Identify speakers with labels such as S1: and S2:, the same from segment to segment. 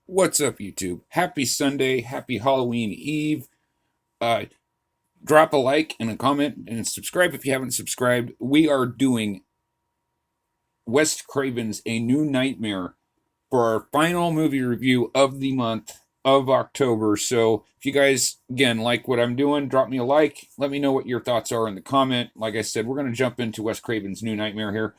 S1: What's up, YouTube? Happy Sunday, happy Halloween Eve. Uh, Drop a like and a comment and subscribe if you haven't subscribed. We are doing Wes Craven's A New Nightmare for our final movie review of the month of October. So if you guys, again, like what I'm doing, drop me a like. Let me know what your thoughts are in the comment. Like I said, we're going to jump into Wes Craven's New Nightmare here.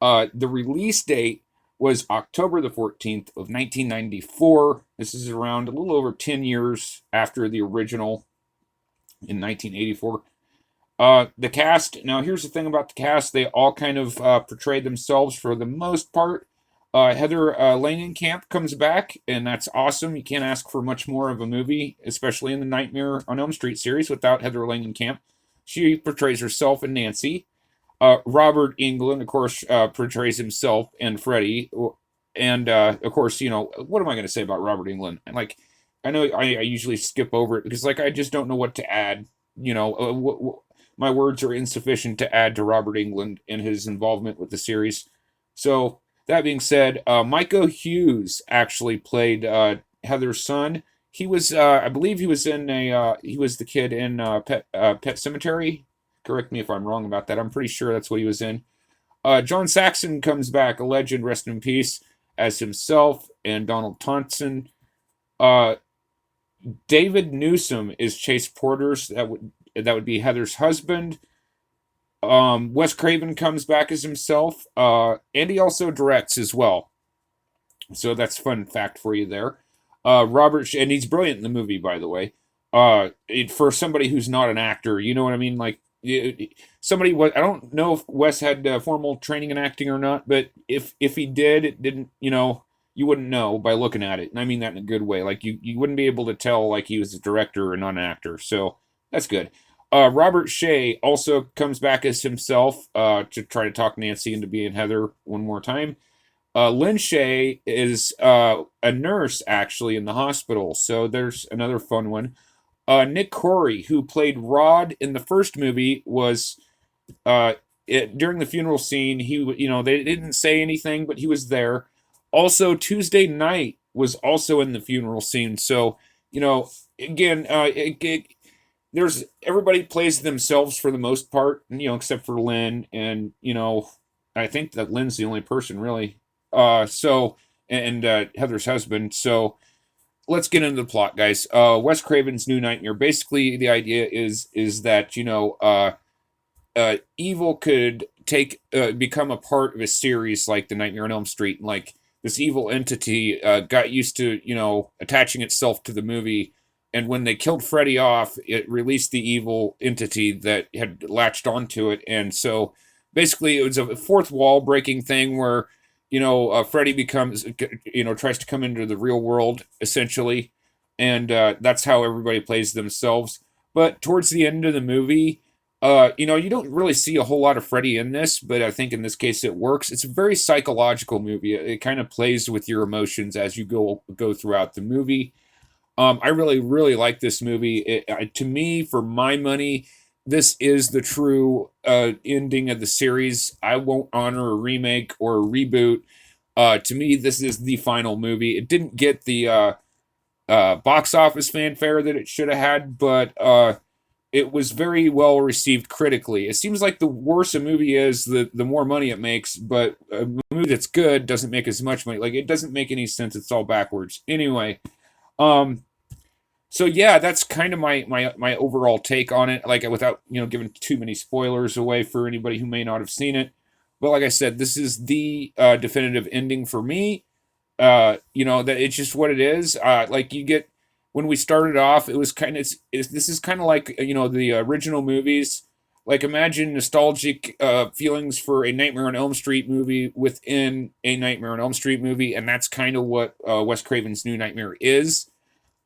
S1: The release date was October the 14th of 1994. This is around a little over 10 years after the original in 1984. The cast, now here's the thing about the cast, they all kind of portrayed themselves for the most part. Heather Langenkamp comes back, and that's awesome. You can't ask for much more of a movie, especially in the Nightmare on Elm Street series, without Heather Langenkamp. She portrays herself and Nancy. Robert Englund, of course, portrays himself and Freddy. And, of course, what am I going to say about Robert Englund? Like, I know I usually skip over it because, like, I just don't know what to add. My words are insufficient to add to Robert Englund and his involvement with the series. So, that being said, Micah Hughes actually played Heather's son. He was, I believe, he was the kid in Pet Cemetery. Correct me if I'm wrong about that. I'm pretty sure that's what he was in. John Saxon comes back, a legend, rest in peace, as himself, and Donald Thompson. Uh, David Newsom is Chase Porter's. That would be Heather's husband. Wes Craven comes back as himself, and he also directs as well. So that's a fun fact for you there. And he's brilliant in the movie, by the way. For somebody who's not an actor, you know what I mean? Like, somebody was, I don't know if Wes had formal training in acting or not, but if he did, it didn't, you wouldn't know by looking at it. And I mean that in a good way. Like, you wouldn't be able to tell, like, he was a director and not an actor. So that's good. Robert Shea also comes back as himself to try to talk Nancy into being Heather one more time. Lynn Shay is a nurse actually in the hospital, so there's another fun one. Nick Corey, who played Rod in the first movie, was during the funeral scene. They didn't say anything, but he was there. Also, Tuesday Night was also in the funeral scene. So, again, there's everybody plays themselves for the most part, except for Lynn, and I think that Lynn's the only person really. Heather's husband. So let's get into the plot, guys. Wes Craven's New Nightmare. Basically, the idea is that evil could become a part of a series like the Nightmare on Elm Street. Like, this evil entity got used to attaching itself to the movie, and when they killed Freddy off, it released the evil entity that had latched onto it, and so basically it was a fourth wall breaking thing where Freddy becomes, tries to come into the real world, essentially. And that's how everybody plays themselves. But towards the end of the movie, you don't really see a whole lot of Freddy in this, but I think in this case it works. It's a very psychological movie. It kind of plays with your emotions as you go throughout the movie. I really, really like this movie. To me, for my money, this is the true ending of the series. I won't honor a remake or a reboot. To me, this is the final movie. It didn't get the box office fanfare that it should have had, but it was very well received critically. It seems like the worse a movie is, the more money it makes, but a movie that's good doesn't make as much money. Like, it doesn't make any sense. It's all backwards. Anyway, um, so yeah, that's kind of my overall take on it. Like, without giving too many spoilers away for anybody who may not have seen it. But like I said, this is the definitive ending for me. That it's just what it is. Like, you get when we started off, it was kind of this is kind of like the original movies. Like, imagine nostalgic feelings for a Nightmare on Elm Street movie within a Nightmare on Elm Street movie, and that's kind of what Wes Craven's New Nightmare is.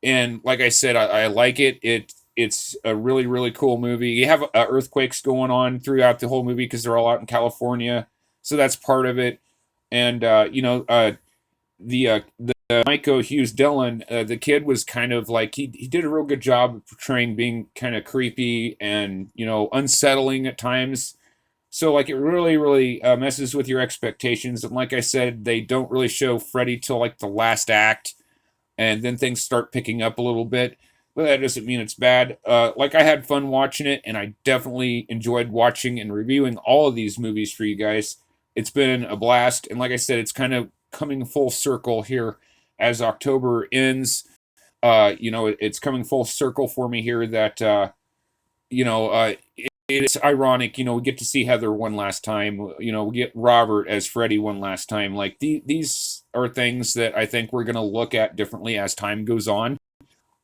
S1: And like I said, I like it. It's a really, really cool movie. You have earthquakes going on throughout the whole movie because they're all out in California, so that's part of it. And the Micah Hughes Dillon, the kid was kind of like he did a real good job of portraying being kind of creepy and unsettling at times. So, like, it really, really messes with your expectations. And like I said, they don't really show Freddy till like the last act. and then things start picking up a little bit. But that doesn't mean it's bad. Like, I had fun watching it, and I definitely enjoyed watching and reviewing all of these movies for you guys. It's been a blast, and like I said, it's kind of coming full circle here as October ends. It's coming full circle for me here that it's ironic. We get to see Heather one last time. We get Robert as Freddy one last time. Like, these are things that I think we're going to look at differently as time goes on,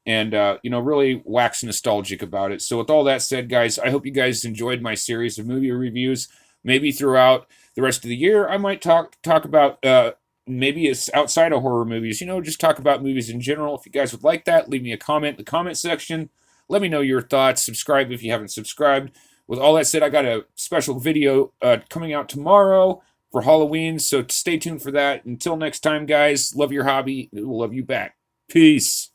S1: and really wax nostalgic about it. So with all that said, guys, I hope you guys enjoyed my series of movie reviews. Maybe throughout the rest of the year, I might talk about maybe it's outside of horror movies, just talk about movies in general. If you guys would like that, leave me a comment in the comment section. Let me know your thoughts. Subscribe if you haven't subscribed. With all that said, I got a special video coming out tomorrow for Halloween, so stay tuned for that. Until next time, guys, love your hobby. We'll love you back. Peace.